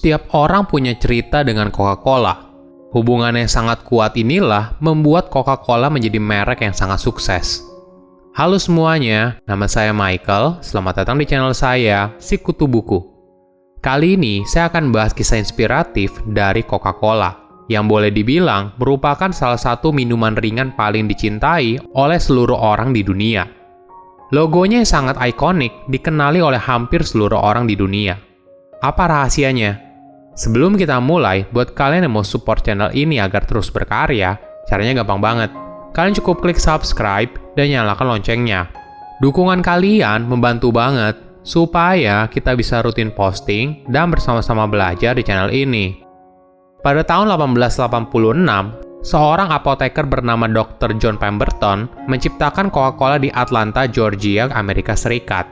Setiap orang punya cerita dengan Coca-Cola. Hubungan yang sangat kuat inilah membuat Coca-Cola menjadi merek yang sangat sukses. Halo semuanya, nama saya Michael. Selamat datang di channel saya, Si Kutu Buku. Kali ini saya akan bahas kisah inspiratif dari Coca-Cola, yang boleh dibilang merupakan salah satu minuman ringan paling dicintai oleh seluruh orang di dunia. Logonya yang sangat ikonik dikenali oleh hampir seluruh orang di dunia. Apa rahasianya? Sebelum kita mulai, buat kalian yang mau support channel ini agar terus berkarya, caranya gampang banget. Kalian cukup klik subscribe dan nyalakan loncengnya. Dukungan kalian membantu banget supaya kita bisa rutin posting dan bersama-sama belajar di channel ini. Pada tahun 1886, seorang apoteker bernama Dr. John Pemberton menciptakan Coca-Cola di Atlanta, Georgia, Amerika Serikat.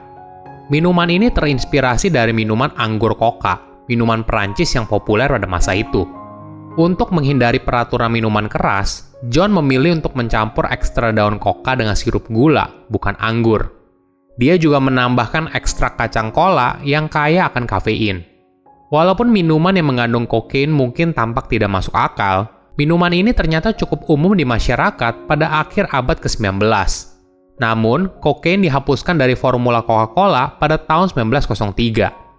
Minuman ini terinspirasi dari minuman anggur Coca, minuman Perancis yang populer pada masa itu. Untuk menghindari peraturan minuman keras, John memilih untuk mencampur ekstra daun Coca dengan sirup gula, bukan anggur. Dia juga menambahkan ekstrak kacang kola yang kaya akan kafein. Walaupun minuman yang mengandung kokain mungkin tampak tidak masuk akal, minuman ini ternyata cukup umum di masyarakat pada akhir abad ke-19. Namun, kokain dihapuskan dari formula Coca-Cola pada tahun 1903.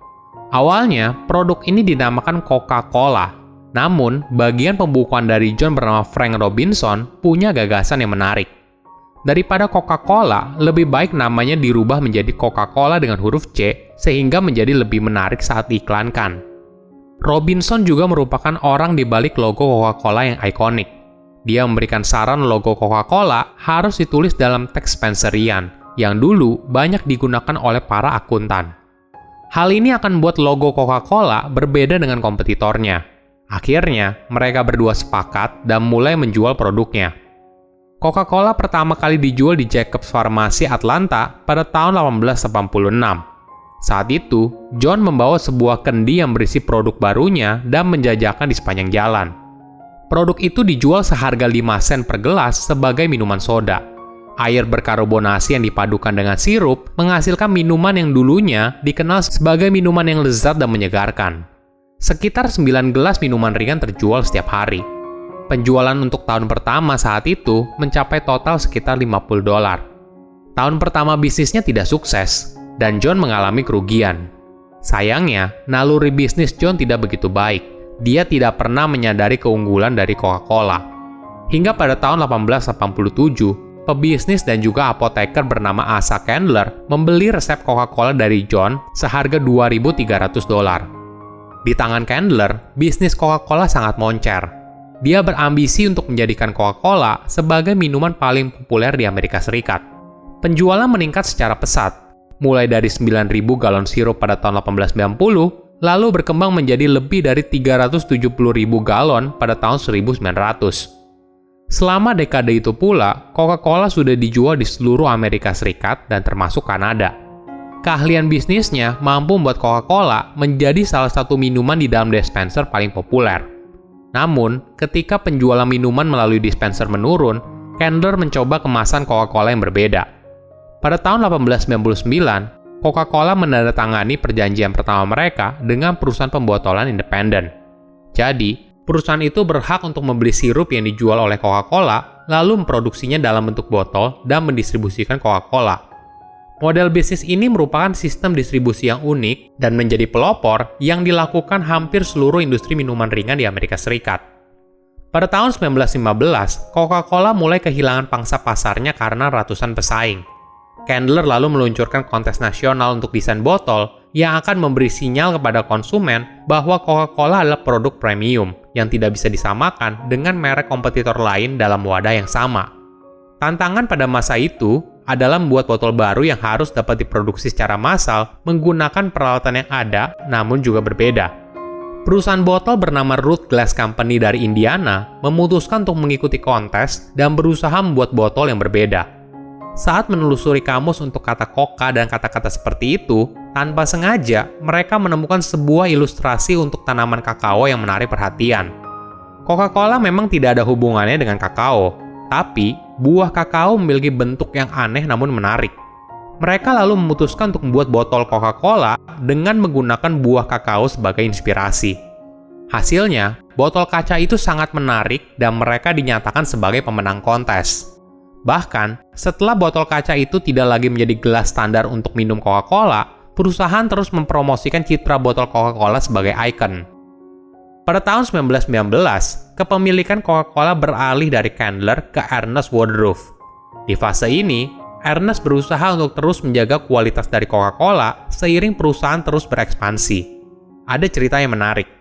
Awalnya, produk ini dinamakan Coca-Cola. Namun, bagian pembukuan dari John bernama Frank Robinson punya gagasan yang menarik. Daripada Coca-Cola, lebih baik namanya dirubah menjadi Coca-Cola dengan huruf C, sehingga menjadi lebih menarik saat diiklankan. Robinson juga merupakan orang di balik logo Coca-Cola yang ikonik. Dia memberikan saran logo Coca-Cola harus ditulis dalam teks Spencerian, yang dulu banyak digunakan oleh para akuntan. Hal ini akan membuat logo Coca-Cola berbeda dengan kompetitornya. Akhirnya, mereka berdua sepakat dan mulai menjual produknya. Coca-Cola pertama kali dijual di Jacobs Farmasi Atlanta pada tahun 1886. Saat itu, John membawa sebuah kendi yang berisi produk barunya dan menjajakan di sepanjang jalan. Produk itu dijual seharga 5 sen per gelas sebagai minuman soda. Air berkarbonasi yang dipadukan dengan sirup menghasilkan minuman yang dulunya dikenal sebagai minuman yang lezat dan menyegarkan. Sekitar 9 gelas minuman ringan terjual setiap hari. Penjualan untuk tahun pertama saat itu mencapai total sekitar $50. Tahun pertama bisnisnya tidak sukses, dan John mengalami kerugian. Sayangnya, naluri bisnis John tidak begitu baik. Dia tidak pernah menyadari keunggulan dari Coca-Cola. Hingga pada tahun 1887, pebisnis dan juga apoteker bernama Asa Candler membeli resep Coca-Cola dari John seharga $2.300. Di tangan Candler, bisnis Coca-Cola sangat moncer. Dia berambisi untuk menjadikan Coca-Cola sebagai minuman paling populer di Amerika Serikat. Penjualan meningkat secara pesat, mulai dari 9.000 galon sirup pada tahun 1890, lalu berkembang menjadi lebih dari 370.000 galon pada tahun 1900. Selama dekade itu pula, Coca-Cola sudah dijual di seluruh Amerika Serikat dan termasuk Kanada. Keahlian bisnisnya mampu membuat Coca-Cola menjadi salah satu minuman di dalam dispenser paling populer. Namun, ketika penjualan minuman melalui dispenser menurun, Candler mencoba kemasan Coca-Cola yang berbeda. Pada tahun 1899, Coca-Cola menandatangani perjanjian pertama mereka dengan perusahaan pembotolan independen. Jadi, perusahaan itu berhak untuk membeli sirup yang dijual oleh Coca-Cola, lalu memproduksinya dalam bentuk botol dan mendistribusikan Coca-Cola. Model bisnis ini merupakan sistem distribusi yang unik dan menjadi pelopor yang dilakukan hampir seluruh industri minuman ringan di Amerika Serikat. Pada tahun 1915, Coca-Cola mulai kehilangan pangsa pasarnya karena ratusan pesaing. Candler lalu meluncurkan kontes nasional untuk desain botol yang akan memberi sinyal kepada konsumen bahwa Coca-Cola adalah produk premium yang tidak bisa disamakan dengan merek kompetitor lain dalam wadah yang sama. Tantangan pada masa itu adalah membuat botol baru yang harus dapat diproduksi secara massal menggunakan peralatan yang ada namun juga berbeda. Perusahaan botol bernama Root Glass Company dari Indiana memutuskan untuk mengikuti kontes dan berusaha membuat botol yang berbeda. Saat menelusuri kamus untuk kata Coca dan kata-kata seperti itu, tanpa sengaja mereka menemukan sebuah ilustrasi untuk tanaman kakao yang menarik perhatian. Coca-Cola memang tidak ada hubungannya dengan kakao, tapi buah kakao memiliki bentuk yang aneh namun menarik. Mereka lalu memutuskan untuk membuat botol Coca-Cola dengan menggunakan buah kakao sebagai inspirasi. Hasilnya, botol kaca itu sangat menarik dan mereka dinyatakan sebagai pemenang kontes. Bahkan, setelah botol kaca itu tidak lagi menjadi gelas standar untuk minum Coca-Cola, perusahaan terus mempromosikan citra botol Coca-Cola sebagai ikon. Pada tahun 1919, kepemilikan Coca-Cola beralih dari Candler ke Ernest Woodruff. Di fase ini, Ernest berusaha untuk terus menjaga kualitas dari Coca-Cola seiring perusahaan terus berekspansi. Ada cerita yang menarik.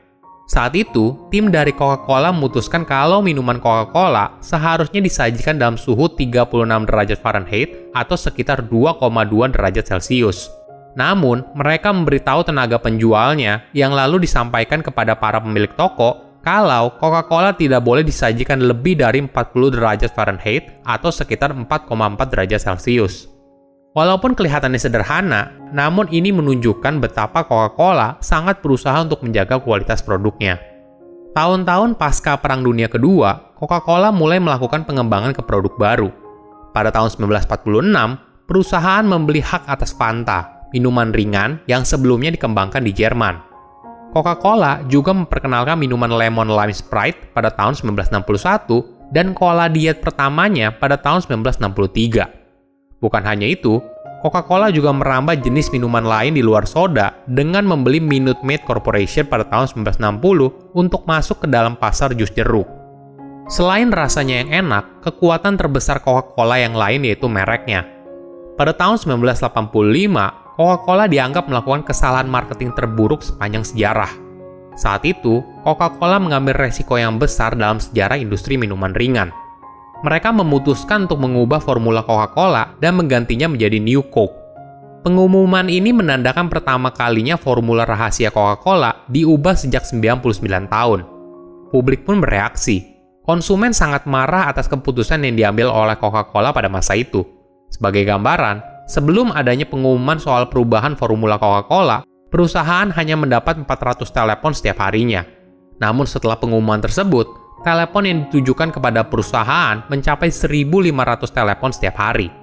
Saat itu, tim dari Coca-Cola memutuskan kalau minuman Coca-Cola seharusnya disajikan dalam suhu 36 derajat Fahrenheit atau sekitar 2,2 derajat Celcius. Namun, mereka memberitahu tenaga penjualnya yang lalu disampaikan kepada para pemilik toko kalau Coca-Cola tidak boleh disajikan lebih dari 40 derajat Fahrenheit atau sekitar 4,4 derajat Celcius. Walaupun kelihatannya sederhana, namun ini menunjukkan betapa Coca-Cola sangat berusaha untuk menjaga kualitas produknya. Tahun-tahun pasca Perang Dunia Kedua, Coca-Cola mulai melakukan pengembangan ke produk baru. Pada tahun 1946, perusahaan membeli hak atas Fanta, minuman ringan yang sebelumnya dikembangkan di Jerman. Coca-Cola juga memperkenalkan minuman lemon lime Sprite pada tahun 1961 dan cola diet pertamanya pada tahun 1963. Bukan hanya itu, Coca-Cola juga merambah jenis minuman lain di luar soda dengan membeli Minute Maid Corporation pada tahun 1960 untuk masuk ke dalam pasar jus jeruk. Selain rasanya yang enak, kekuatan terbesar Coca-Cola yang lain yaitu mereknya. Pada tahun 1985, Coca-Cola dianggap melakukan kesalahan marketing terburuk sepanjang sejarah. Saat itu, Coca-Cola mengambil resiko yang besar dalam sejarah industri minuman ringan. Mereka memutuskan untuk mengubah formula Coca-Cola dan menggantinya menjadi New Coke. Pengumuman ini menandakan pertama kalinya formula rahasia Coca-Cola diubah sejak 99 tahun. Publik pun bereaksi. Konsumen sangat marah atas keputusan yang diambil oleh Coca-Cola pada masa itu. Sebagai gambaran, sebelum adanya pengumuman soal perubahan formula Coca-Cola, perusahaan hanya mendapat 400 telepon setiap harinya. Namun setelah pengumuman tersebut, telepon yang ditujukan kepada perusahaan mencapai 1.500 telepon setiap hari.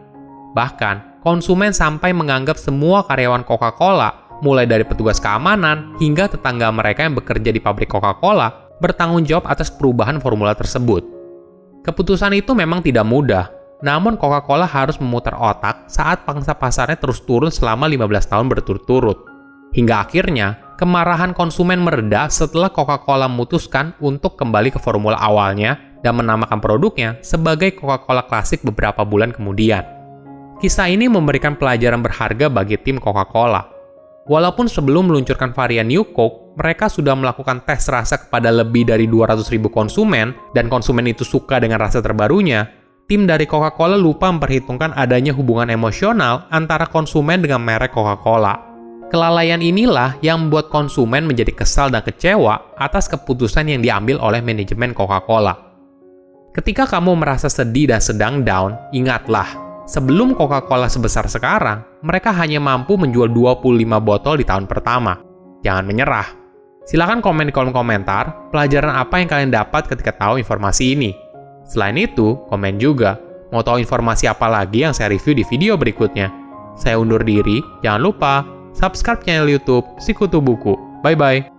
Bahkan, konsumen sampai menganggap semua karyawan Coca-Cola, mulai dari petugas keamanan hingga tetangga mereka yang bekerja di pabrik Coca-Cola, bertanggung jawab atas perubahan formula tersebut. Keputusan itu memang tidak mudah, namun Coca-Cola harus memutar otak saat pangsa pasarnya terus turun selama 15 tahun berturut-turut. Hingga akhirnya, kemarahan konsumen mereda setelah Coca-Cola memutuskan untuk kembali ke formula awalnya dan menamakan produknya sebagai Coca-Cola Classic beberapa bulan kemudian. Kisah ini memberikan pelajaran berharga bagi tim Coca-Cola. Walaupun sebelum meluncurkan varian New Coke, mereka sudah melakukan tes rasa kepada lebih dari 200.000 konsumen dan konsumen itu suka dengan rasa terbarunya, tim dari Coca-Cola lupa memperhitungkan adanya hubungan emosional antara konsumen dengan merek Coca-Cola. Kelalaian inilah yang membuat konsumen menjadi kesal dan kecewa atas keputusan yang diambil oleh manajemen Coca-Cola. Ketika kamu merasa sedih dan sedang down, ingatlah, sebelum Coca-Cola sebesar sekarang, mereka hanya mampu menjual 25 botol di tahun pertama. Jangan menyerah. Silahkan komen di kolom komentar pelajaran apa yang kalian dapat ketika tahu informasi ini. Selain itu, komen juga, mau tahu informasi apa lagi yang saya review di video berikutnya. Saya undur diri, jangan lupa subscribe channel YouTube Sikutu Buku. Bye-bye.